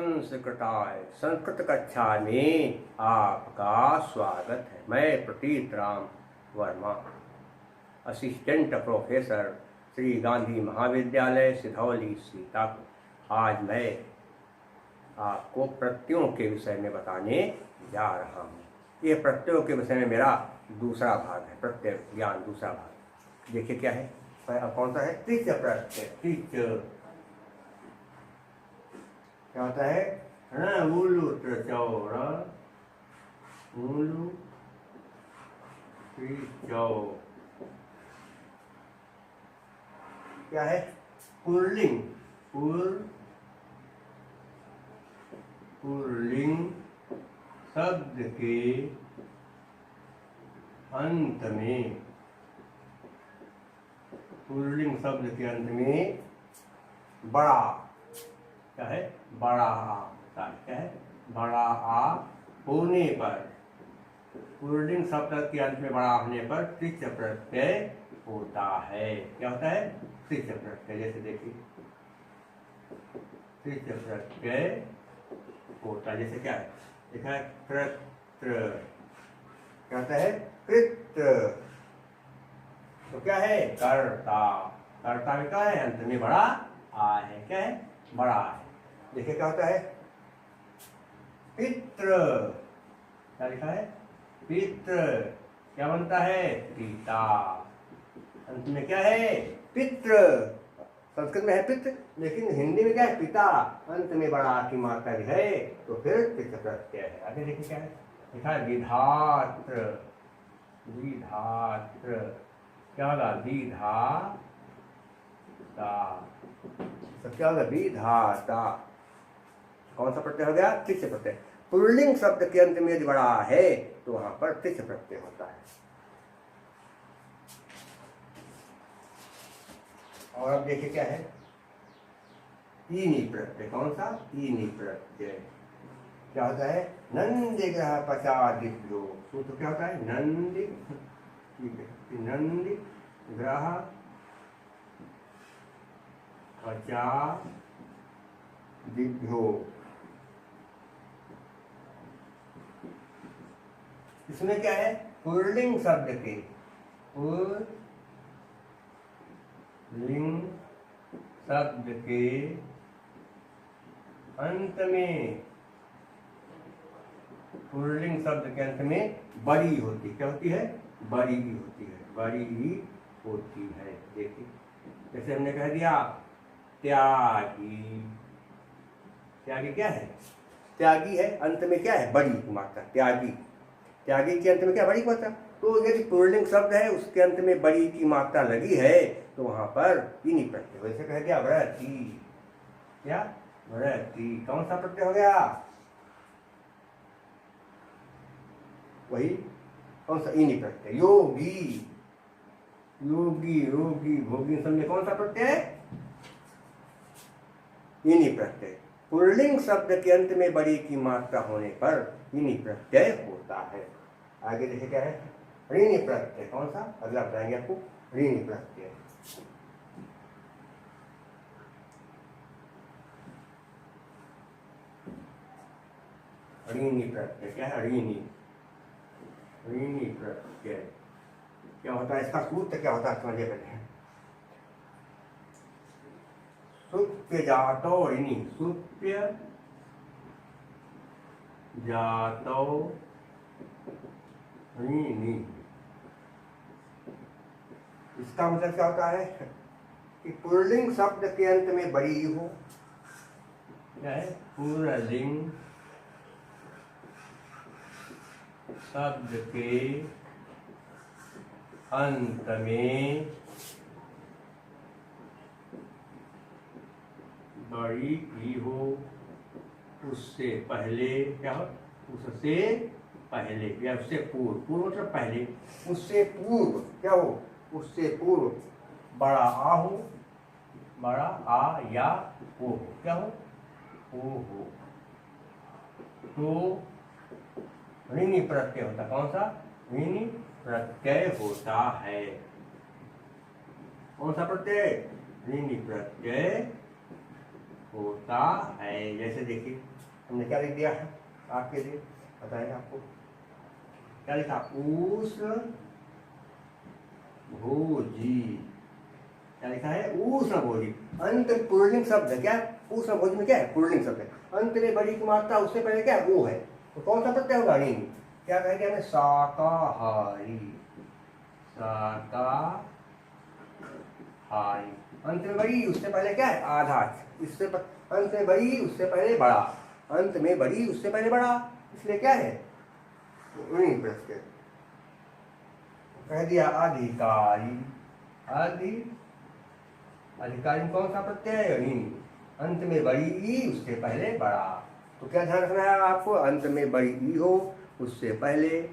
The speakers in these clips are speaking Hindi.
संस्कृताय संस्कृत कक्षा में आपका स्वागत है। मैं प्रतीत राम वर्मा, असिस्टेंट प्रोफेसर श्री गांधी महाविद्यालय सिधौली सीतापुर। आज मैं आपको प्रत्ययों के विषय में बताने जा रहा हूँ। ये प्रत्ययों के विषय में मेरा दूसरा भाग है, प्रत्यय ज्ञान दूसरा भाग। देखिए क्या है, कौन सा है? त्रिच प्रत्यय। त्रिच क्या होता है? उलू त्रिचौर, उलू त्रिचौ। क्या है? पुल्लिंग, पुल्लिंग शब्द के अंत में, पुल्लिंग शब्द के अंत में बड़ा, क्या है? बड़ा आ होता है। क्या है? बड़ा आ होने पर, पुल्लिंग शब्द के अंत में बड़ा होने पर त्रिच प्रत्यय होता है। क्या होता है? त्रिच प्रत्यय। जैसे देखिए, त्रिच प्रत्यय होता है। जैसे क्या है? देखा है, कृत्र। क्या होता है? कृत्र। तो क्या है? कर्ता। कर्ता में क्या है? अंत में बड़ा आ है। क्या है? बड़ा है। देखिए क्या होता है? पितृ। क्या लिखा है? पितृ। क्या बनता है? पिता। अंत में क्या है? पितृ। संस्कृत में है पितृ, लेकिन हिंदी में क्या है? पिता। अंत में बड़ा की मात्रा है, तो फिर पितृ प्रत्यय है। आगे देखिए क्या है? लिखा है विधात्र। विधात्र क्या होगा? विधाता। क्या होगा? विधाता। कौन सा प्रत्यय हो गया? त्रिच प्रत्यय। पुल्लिंग शब्द के अंत में यदि बड़ा है तो वहां पर त्रिच प्रत्यय होता है। और अब देखिए क्या है? ईनी प्रत्यय। कौन सा? ईनी प्रत्यय। क्या होता है? नंदी ग्रह पचादिभ्यो। सूत्र क्या होता है? नंदी, नंदी ग्रह पचादिभ्यो। इसमें क्या है? पुल्लिंग शब्द के, पुल्लिंग शब्द के अंत में, पुल्लिंग शब्द के अंत में बड़ी होती। क्या होती है? बड़ी होती है। बड़ी होती है। देखिए जैसे हमने कह दिया त्यागी। त्यागी क्या है? त्यागी है, अंत में क्या है? बड़ी की मात्रा। त्यागी, त्यागी के अंत में क्या? बड़ी की मात्रा। तो यदि पुल्लिंग शब्द है, उसके अंत में बड़ी की मात्रा लगी है, तो वहां पर ईनी प्रत्यय। वैसे कह दिया व्रती। क्या? व्रती। कौन सा प्रत्यय हो गया? वही कौन सा? ईनी प्रत्यय। योगी, योगी, रोगी, भोगी, सब में कौन सा प्रत्यय? ईनी प्रत्यय। पुल्लिंग शब्द के अंत में बड़ी की मात्रा होने पर ईनी प्रत्यय होता है। आगे देखिए क्या है? ऋणी प्रत्यय। कौन सा? अगला बताएंगे आपको। ऋणी प्रत्यय। ऋणी प्रत्यय क्या है? ऋणी, ऋणी प्रत्यय क्या होता है? इसका सूत्र क्या होता है समझिए पहले। सुप्य जातो ऋणी, सुप्य जातो ऋणी। इसका मतलब क्या होता है? कि पुल्लिंग शब्द के अंत में बड़ी हो। क्या है? पुल्लिंग शब्द के अंत में बड़ी ही हो। उससे पहले क्या हो? उससे पहले या उससे पूर्व। पूर्व मतलब पहले। उससे पूर्व क्या हो? उससे पूर्व बड़ा आ हो, बड़ा आ या ओ हो। क्या हो? ओ हो। तो ऋणी प्रत्यय होता। कौन सा? ऋणी प्रत्यय होता है। कौन सा प्रत्यय? ऋणी प्रत्यय होता है। जैसे देखिए हमने क्या लिख दिया है आपके लिए, बताएं आपको क्या लिखा, उस भोजी, क्या लिखा है, ऊष्ण भोजी। अंत पुल्लिंग शब्द है, क्या ऊष्ण भोजी में क्या है, पुल्लिंग शब्द है, अंत में बड़ी की मात्रा उससे पहले क्या है, वो है, तो कौन सा प्रत्यय होगा, ऋण। क्या कहेंगे हमें, शाकाहारी, शाकाहारी। अंत में बड़ी उससे पहले क्या है, आधा, इससे अंत में बड़ी उससे पहले बड़ा, अंत में बड़ी उससे पहले बड़ा, इसलिए क्या है, ऋण प्रत्यय। कह दिया अधिकारी, अधिकारी में कौन सा प्रत्यय है, ऋण। अंत में बड़ी ई उससे पहले बड़ा, तो क्या ध्यान रखना है आपको, अंत में बड़ी ई हो उससे पहले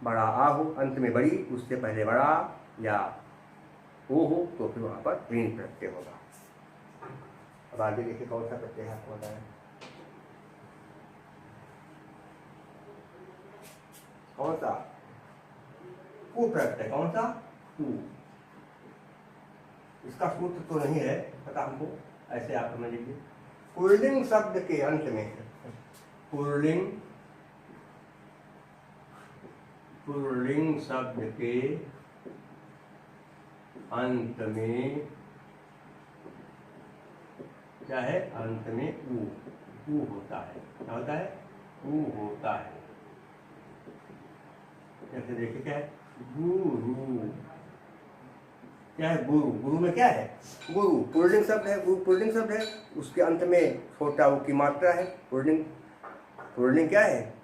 बड़ा आ हो, अंत में बड़ी उससे पहले बड़ा या वो हो, तो फिर वहां पर ऋण प्रत्यय होगा। अब आगे देखिए कौन सा प्रत्यय है आपको बताएं, कौन सा, कु प्रत्यय, कौन सा, कु। इसका सूत्र तो नहीं है पता हमको, ऐसे आप समझ लीजिए, पुल्लिंग शब्द के अंत में, पुल्लिंग शब्द के अंत में क्या है, अंत में ऊ होता है, क्या होता है, ऊ होता है। जैसे देखिए क्या है, गुरु, क्या है, गुरु, गुरु में क्या है, गुरु पुल्लिंग शब्द है, गुरु पुल्लिंग शब्द है, उसके अंत में छोटा ऊ की मात्रा है, पुल्लिंग क्या है,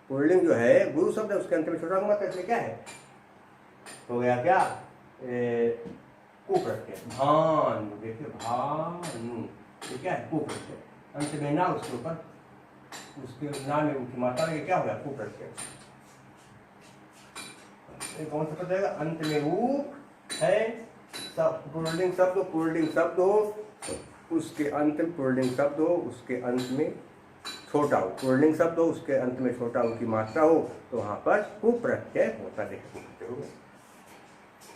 पुल्लिंग जो है गुरु शब्द है, उसके अंत में छोटा ऊ मात्रा, इसलिए क्या है, हो गया क्या, कुप्रत्यय। भानु, देखिए भानु, ये क्या है, कुप्रत्यय, अंत में ना उसके ऊपर, उसके ना में उसकी मात्रा, ये क्या हो गया, कुप्रत्यय। कौन सा प्रत्यय है, अंत में ऊ है, पुल्लिंग शब्द हो, उसके अंत में पुल्लिंग शब्द हो, उसके अंत में छोटा हो, पुल्लिंग शब्द हो, उसके अंत में छोटा ऊ की मात्रा हो, तो वहां पर कुप्रत्यय होता है। देखिए कुप्रत्यय हो गया।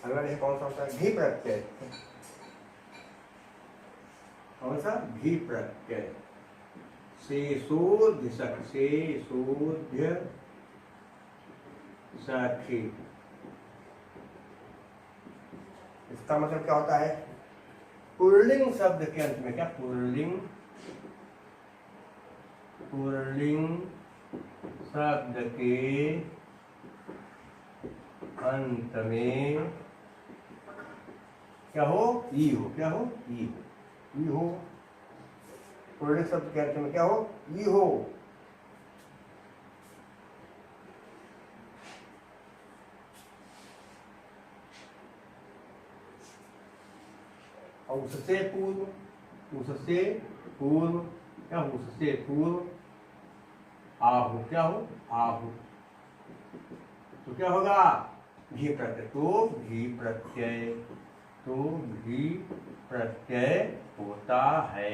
अगला देखिए कौन सा होता है, भी प्रत्यय, कौन सा, भी प्रत्यय, शेषोध्य सखी। इसका मतलब क्या होता है, पुल्लिंग शब्द के अंत में क्या, पुल्लिंग शब्द के अंत में क्या हो, ई हो, क्या हो, ई हो, पुल्लिंग शब्द के अंत में क्या हो, ई हो। और उससे पूर्व क्या, उससे पूर्व आहु, क्या हो, आहु, तो क्या होगा, भी प्रत्यय, तो भी प्रत्यय होता है,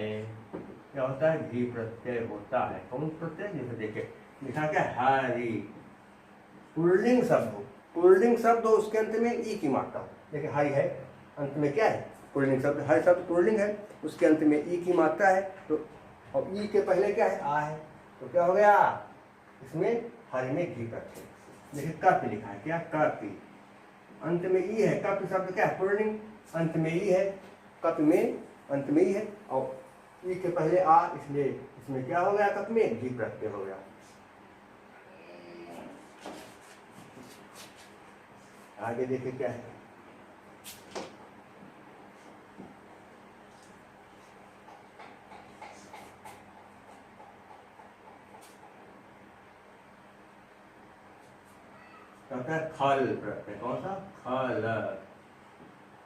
क्या होता है, भी प्रत्यय होता है। कौन प्रत्यय, जैसे देखे लिखा क्या, हरि, पुल्लिंग शब्द हो, उसके अंत में ई की मात्रा हो, देखिए हरि है, अंत में क्या है, पुल्लिंग शब्द, हर शब्द पुल्लिंग है, उसके अंत में ई की मात्रा है, तो और ई के पहले क्या है, आ है, तो क्या हो गया, इसमें हरि में घी प्रत्यय। देखिए कप लिखा है, क्या, कपि, अंत में ई है, कप शब्द क्या है, पुल्लिंग, अंत में ई है, कप में अंत में ई है, और ई के पहले आ, इसलिए इसमें क्या हो गया, कप में घी प्रत्यय हो गया। आगे देखिए क्या है, खल प्रत्यय, कौन सा,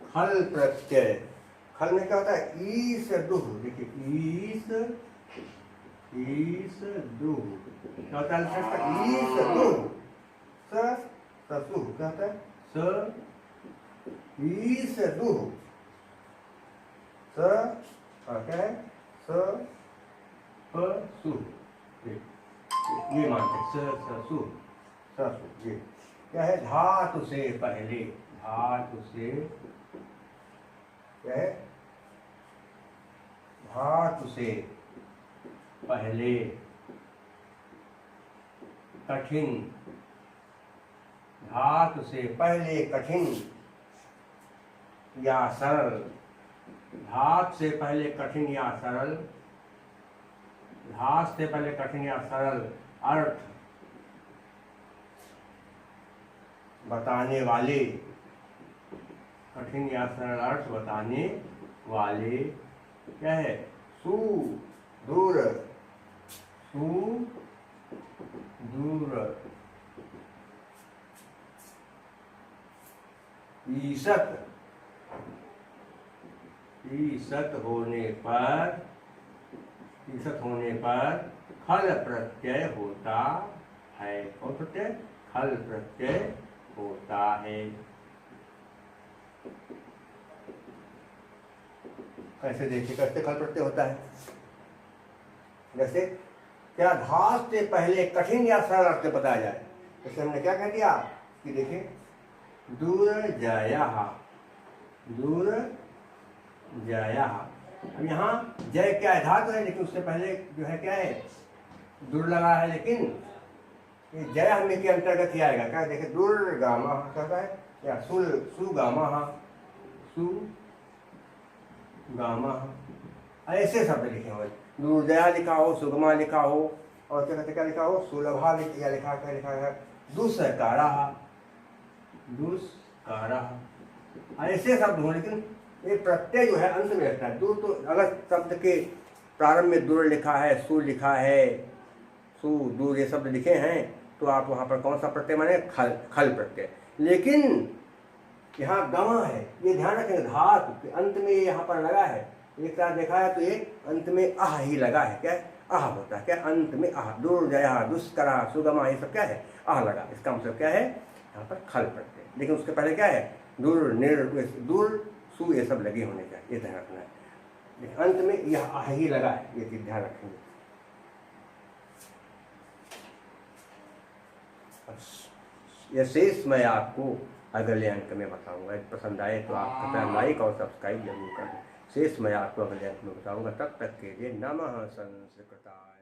खल प्रत्यय, खल में क्या होता है, ईस दुह, देखिए ईस दुह, क्या होता है, ईस दुह, ससुह, क्या होता है, ईस दुह, क्या है, ससुह, ये मानते ससुह, ये क्या है, धातु से पहले, क्या है, धातु से पहले कठिन, धातु से पहले कठिन या सरल, धातु से पहले कठिन या सरल, धातु से पहले कठिन या सरल अर्थ बताने वाले, कठिन या सरल अर्थ बताने वाले क्या है? सुदूर, सुदूर, ईसत, ईसत होने पर, ईसत होने पर खल प्रत्यय होता है। कौन प्रत्यय? खल प्रत्यय होता है। कैसे देखिए, कैसे खल प्रत्यय होता है? जैसे क्या धातु से पहले कठिन या सरल अर्थ बताया जाए, जैसे हमने क्या कह दिया कि देखिए दुर्जयः, दुर्जयः। अब यहाँ जय क्या है? धातु है, लेकिन उससे पहले जो है क्या है? दुर लगा है, लेकिन ये जय हमें के अंतर्गत ही आएगा। क्या देखिए दुर्गामा कहता है या सुगामा, सुगामा, ऐसे शब्द लिखे हुए। दुर्जया लिखा हो, सुगमा लिखा हो, और क्या कहते क्या लिखा हो? सुलभा लिखा, क्या लिखा है? दुष्कारा, दुष्कारा, ऐसे शब्द हो, लेकिन ये प्रत्यय जो है अंत में रहता है। दूर तो अगर शब्द के प्रारंभ में दूर लिखा है, सु लिखा है, सु दूर ये शब्द लिखे हैं, तो आप वहाँ पर कौन सा प्रत्यय माने? खल, खल प्रत्यय। लेकिन यहाँ गमा है, ये ध्यान रखेंगे, धातु के अंत में यहाँ पर लगा है। एक साथ देखा है तो ये अंत में आह ही लगा है। क्या है? आह होता है। क्या? अंत में आह। दुर्जया, दुष्करा, सुगमा, ये सब क्या है? आह लगा। इसका मतलब क्या है? यहाँ पर खल प्रत्यय। लेकिन उसके पहले क्या है? दूर, निर, दूर, सु, ये सब लगे होने चाहिए, ये ध्यान रखना है। लेकिन अंत में यह आह ही लगा है, ये चीज ध्यान रखेंगे। यह शेष मैं आपको अगले अंक में बताऊंगा। पसंद आए तो आप कृपया लाइक और सब्सक्राइब जरूर करें। शेष मैं आपको अगले अंक में बताऊंगा। तब तक के लिए नमः संस्कृताय।